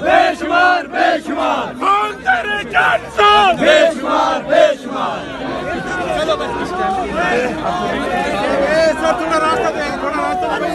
बेशुमार बेशुमार बेशुमार बेशुमार। सर थोड़ा रास्ता दे, थोड़ा रास्ता दे।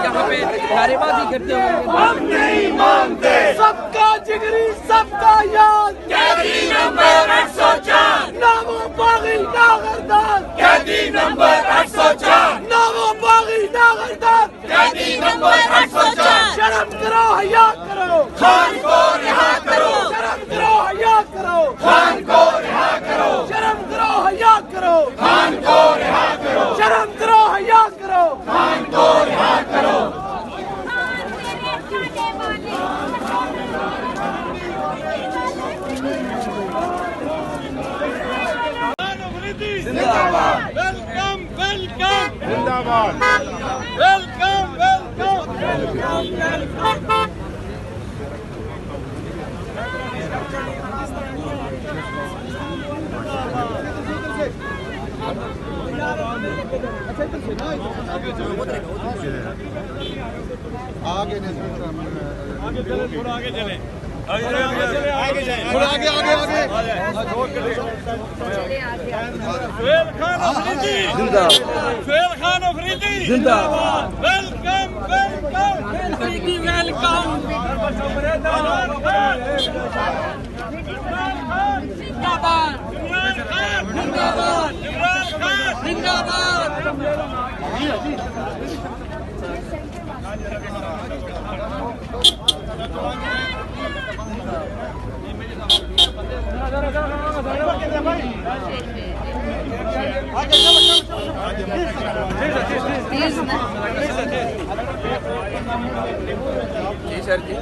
यहाँ पे नारेबाजी करते हुए हम नहीं मानते सबका जिगरी सबका याद। कैदी नंबर 804 नामो बागी नागरदार। कैदी नंबर 804 नामो बागी नागरदार। कैदी नंबर 804 शर्म करो हया करो खान को रिहा करो। शर्म करो हया करो खान को रिहा करो। शर्म करो हया करो खान को रिहा करो। शर्म करो हया करो खान को रिहा करो। जिंदाबाद। वेलकम वेलकम जिंदाबाद। Welcome welcome welcome. आगे चले, थोड़ा आगे चले, आगे जाए, थोड़ा आगे आगे आगे। सुहेल खान अफरीदी जिंदाबाद। सुहेल खान अफरीदी जिंदाबाद। Welcome welcome Afridi welcome. जिंदाबाद जिंदाबाद जिंदाबाद। जी सर जी।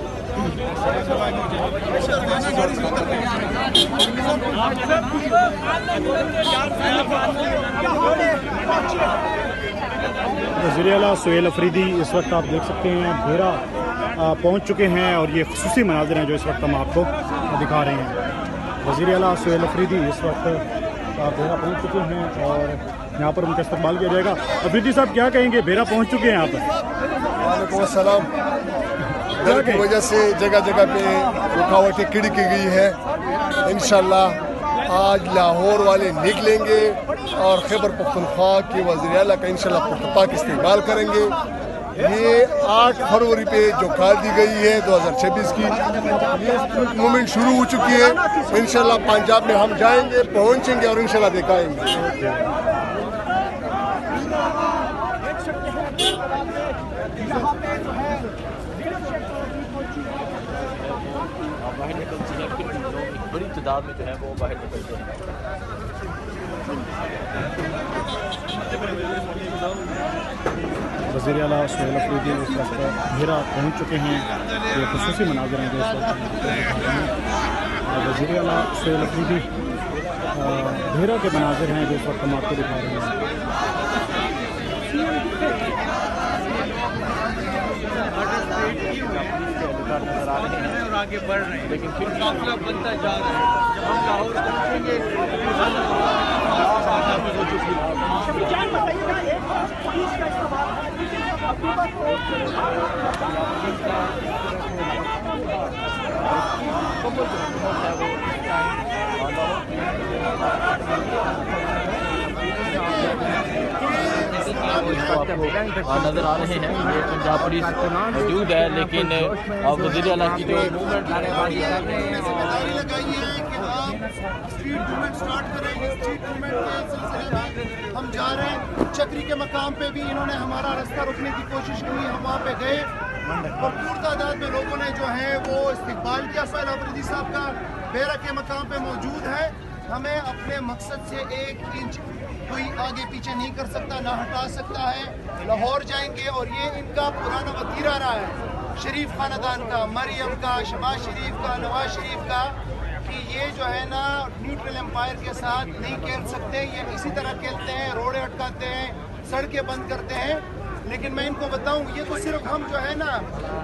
वज़ीर आला सुहेल अफरीदी इस वक्त आप देख सकते हैं भेरा पहुंच चुके हैं और ये खुसूसी मनाज़िर हैं जो इस वक्त हम आपको दिखा रहे हैं। वज़ीर आला सुहेल अफरीदी इस वक्त भेरा पहुंच चुके हैं और यहाँ पर उनका इस्तकबाल किया जाएगा। अफरीदी साहब क्या कहेंगे, भेरा पहुंच चुके हैं यहाँ पर? वालेकुम अस्सलाम। डर की वजह से जगह जगह पे रुकावटें खड़ी की गई है। इंशाल्लाह आज लाहौर वाले निकलेंगे और खैबर पख्तूनख्वा के वज़ीर आला का इंशाल्लाह पुरतपाक इस्तेमाल करेंगे। ये 8 फरवरी पे जो कार दी गई है 2026 की, ये मूवमेंट शुरू हो चुकी है। इंशाल्लाह पंजाब में हम जाएंगे, पहुंचेंगे और इंशाल्लाह दिखाएंगे। बाहर निकलती है, फिर लोग बड़ी तादाद में जो है वो बाहर निकलते हैं। वज़ीर आला सुहेल अफरीदी इस वक्त भेरा पहुँच चुके हैं। ये खुसूसी मनाज़िर हैं जो इस वक्त वज़ीर आला सुहेल अफरीदी भेरा के मनाज़िर हैं जो इस वक्त हम आपको दिखा रहे हैं। नजर आ रहे हैं और आगे बढ़ रहे हैं, लेकिन फिर काफिला बनता जा रहा है। हम लाहौर पहुंचेंगे। नज़र आ रहे हैं। ये पंजाब पुलिस मौजूद है, लेकिन वज़ीर आला की जो मूवमेंट हम जा रहे हैं। चक्री के मकाम पे भी इन्होंने हमारा रास्ता रोकने की कोशिश की, हम वहाँ पे गए। भरपूर तादाद में लोगों ने जो है वो इस्तकबाल किया सुहेल अफरीदी साहब का। बेरा के मकाम पे मौजूद है। हमें अपने मकसद से 1 इंच कोई आगे पीछे नहीं कर सकता, ना हटा सकता है। लाहौर जाएंगे और ये इनका पुराना वतीरा रहा है शरीफ खानदान का, मरियम का, शहबाज शरीफ का, नवाज शरीफ का, कि ये जो है ना न्यूट्रल एम्पायर के साथ नहीं खेल सकते। ये इसी तरह खेलते हैं, रोड़े अटकाते हैं, सड़कें बंद करते हैं। लेकिन मैं इनको बताऊं, ये तो सिर्फ हम जो है ना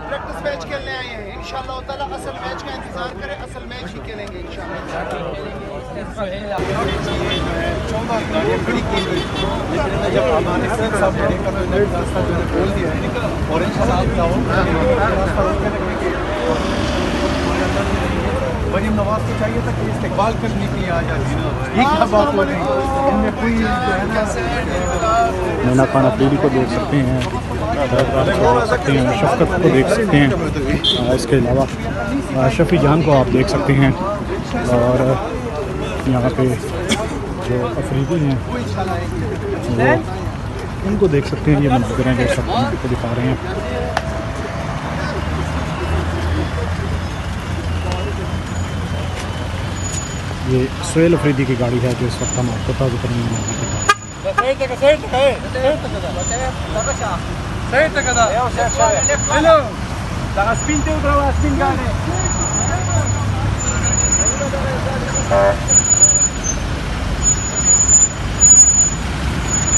प्रैक्टिस मैच खेलने आए हैं। इंशाअल्लाह ताला असल मैच का इंतजार करें, असल मैच ही खेलेंगे इंशाअल्लाह। जब हमारे साहब ने रास्ता जो है खोल दिया है और इंशाअल्लाह मरीम नवाज को चाहिए था कि इस्तेकबाल करने की आ जाती है। ये क्या बात हो रही है? इनमें कोई जो है ना नैना खान अफरीदी को देख सकते हैं, सकते हैं, शफकत को देख सकते हैं, इसके अलावा शफ़ी जान को आप देख सकते हैं। और यहाँ पे जो अफरीदी हैं वो उनको देख सकते हैं। ये मंजर हैं जो शफकत को दिखा रहे हैं। ये सुहेल अफरीदी की गाड़ी है जो इस वक्त हम आपको ताज़ा करने में दिखा रहे हैं।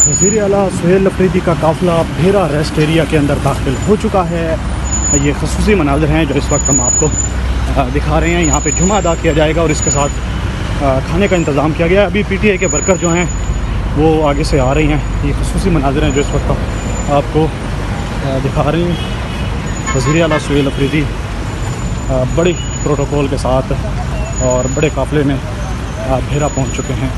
वज़ीर आला सुहेल अफरीदी का काफ़िला भेरा रेस्ट एरिया के अंदर दाखिल हो चुका है। ये ख़ुसूसी मनाज़िर हैं जो इस वक्त हम आपको दिखा रहे हैं। यहाँ पे जुमा अदा किया जाएगा और इसके साथ खाने का इंतज़ाम किया गया है। अभी PTI के वर्कर जो हैं वो आगे से आ रही हैं। ये ख़ुसूसी मनाज़िर हैं जो इस वक्त आपको दिखा रहे हैं। वज़ीर आला सुहेल अफरीदी बड़ी प्रोटोकॉल के साथ और बड़े काफ़िले में भेरा पहुँच चुके हैं।